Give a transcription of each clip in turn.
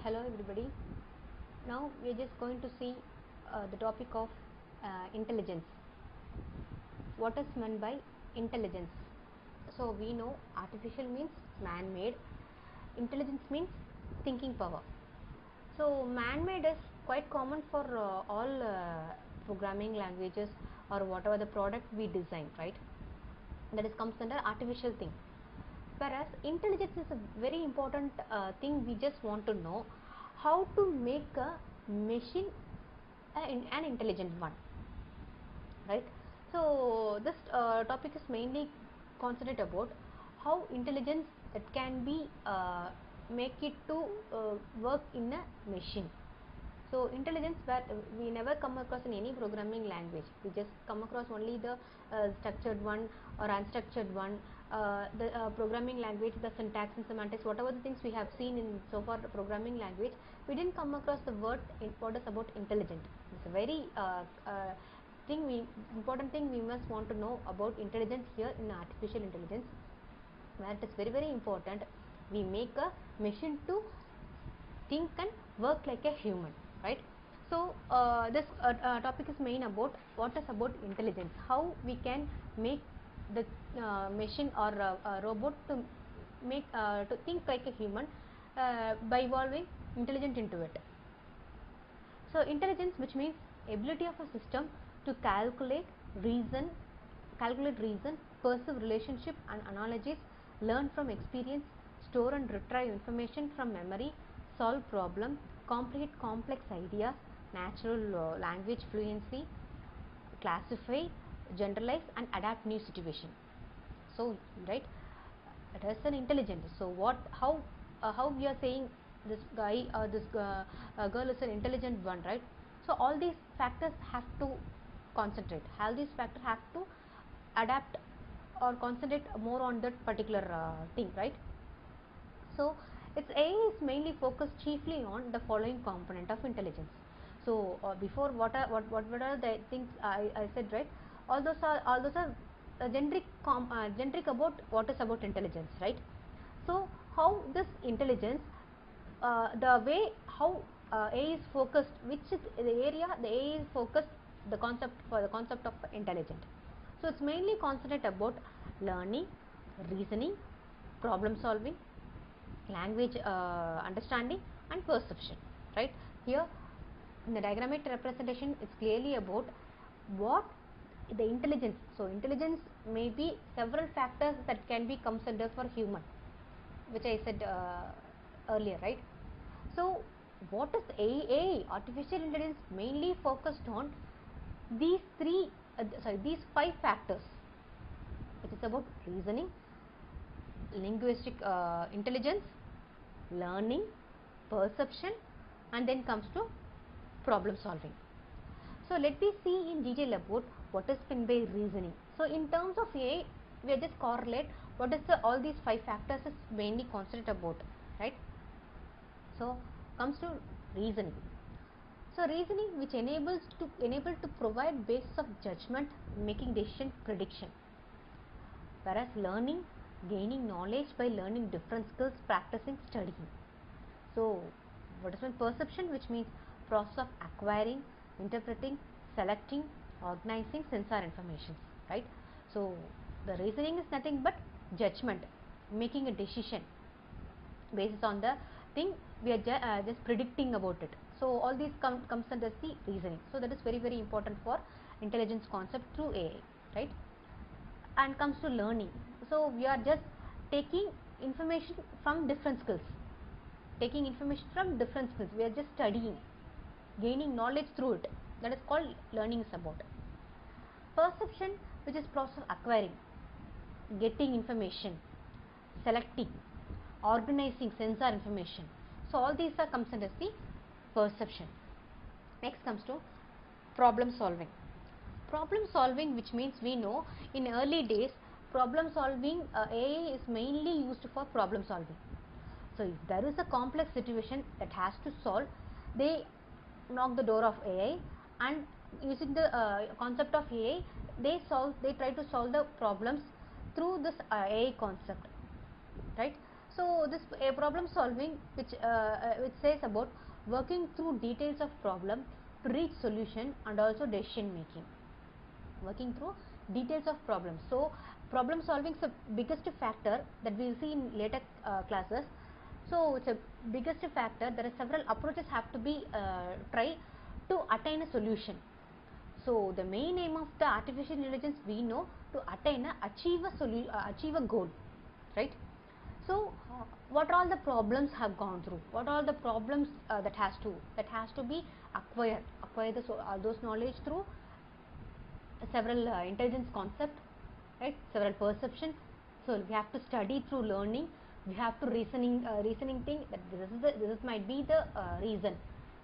Hello everybody. Now we are just going to see the topic of intelligence. What is meant by intelligence? So we know artificial means man-made, intelligence means thinking power. So man-made is quite common for all programming languages or whatever the product we design, right? That is comes under artificial thing. Whereas intelligence is a very important thing. We just want to know how to make a machine an intelligent one, right? So this topic is mainly concentrate about how intelligence it can be make it to work in a machine. So intelligence where we never come across in any programming language. We just come across only the structured one or unstructured one, the programming language, the syntax and semantics, whatever the things we have seen in so far the programming language. We didn't come across the word what is about intelligent. It's a very important thing we must want to know about intelligence here in artificial intelligence, where it is very important. We make a machine to think and work like a human, right? So this topic is main about what is about intelligence, how we can make the machine or robot to make to think like a human by evolving intelligent into it. So intelligence, which means ability of a system to calculate reason, perceive relationship and analogies, learn from experience, store and retrieve information from memory, solve problem, comprehend complex ideas, natural language fluency, classify, generalize and adapt new situation. So right, it is an intelligence. So how we are saying this guy or this girl is an intelligent one, right? So all these factors have to concentrate, all these factors have to adapt or concentrate more on that particular thing, right? So its A is mainly focused chiefly on the following component of intelligence. So before what are the things I said, right? All those are generic about what is about intelligence, right? So how this intelligence, the way how A is focused, which is the area the A is focused, the concept of intelligent. So it's mainly concentrate about learning, reasoning, problem solving, language understanding and perception, right? Here in the diagrammatic representation, it's clearly about what the intelligence. So intelligence may be several factors that can be considered for human, which I said earlier, right? So what is AI? Artificial intelligence mainly focused on these these 5 factors. It is about reasoning, linguistic intelligence, learning, perception, and then comes to problem solving. So let me see in detail about what is meant by reasoning. So in terms of AI, we are just correlate what is all these 5 factors is mainly considered about, right? So comes to reasoning. So reasoning, which enable to provide basis of judgment, making decision, prediction. Whereas learning, gaining knowledge by learning different skills, practicing, studying. So what is perception, which means process of acquiring, interpreting, selecting, organizing sensor information, right? So the reasoning is nothing but judgment, making a decision based on the thing we are just predicting about it. So all these comes under the reasoning. So that is very important for intelligence concept through AI, right? And comes to learning. So we are just taking information from different skills. We are just studying, gaining knowledge through it. That is called learning is about. Perception, which is process of acquiring, getting information, selecting, organizing sensor information. So all these are comes under the perception. Next comes to problem solving. Problem solving, which means we know in early days problem solving, AI is mainly used for problem solving. So if there is a complex situation that has to solve, they knock the door of AI and using the concept of AI, they try to solve the problems through this AI concept, right? So this a problem solving which says about working through details of problem to reach solution and also decision making. Working through details of problems. So problem solving is the biggest factor that we will see in later classes. So it's a biggest factor. There are several approaches have to be tried to attain a solution. So the main aim of the artificial intelligence, we know, to achieve a goal, right? So what all the problems have gone through, what all the problems that has to be acquire those knowledge through several intelligence concept, right? Several perceptions. So we have to study through learning. We have to reasoning thing that this might be the reason.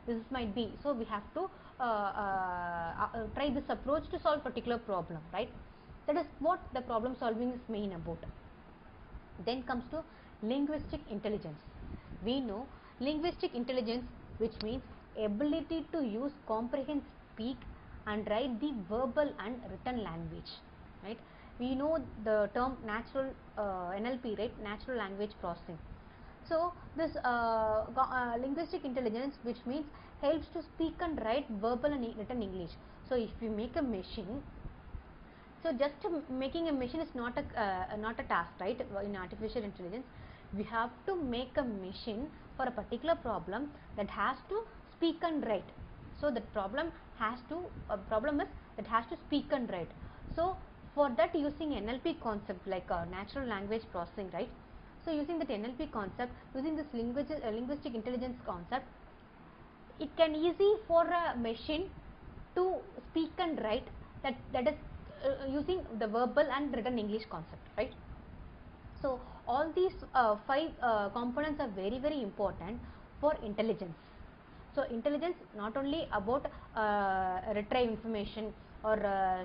This might be. So we have to try this approach to solve particular problem, right? That is what the problem solving is main about. Then comes to linguistic intelligence. We know linguistic intelligence, which means ability to use, comprehend, speak and write the verbal and written language, right? We know the term natural NLP, right? Natural language processing. So this linguistic intelligence, which means helps to speak and write verbal and written English. So if you make a machine, so just making a machine is not a task, right? In artificial intelligence, we have to make a machine for a particular problem that has to speak and write. So the problem is that has to speak and write. So for that, using NLP concept like natural language processing, right? So using that NLP concept, using this linguistic intelligence concept, it can easy for a machine to speak and write, that is using the verbal and written English concept, right? So all these five components are very, very important for intelligence. So intelligence not only about retrieve information or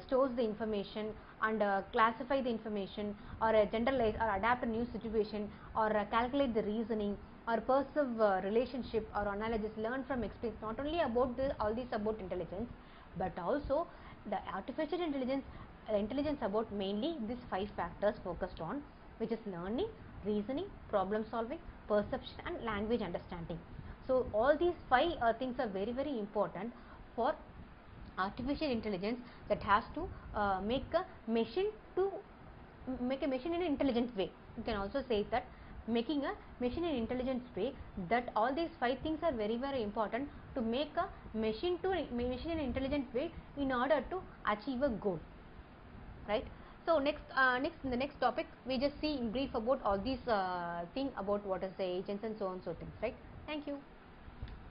stores the information and classify the information or generalize or adapt a new situation or calculate the reasoning or perceive relationship or analysis, learn from experience. Not only about all these about intelligence, but also the artificial intelligence, intelligence about mainly these five factors focused on, which is learning, reasoning, problem solving, perception and language understanding. So all these five things are very, very important for artificial intelligence, that has to make a machine in an intelligent way. You can also say that making a machine in an intelligent way, that all these five things are very, very important to make a machine in an intelligent way in order to achieve a goal, right? So next in the next topic, we just see in brief about all these thing about what is the agents and so on, so things, right? Thank you.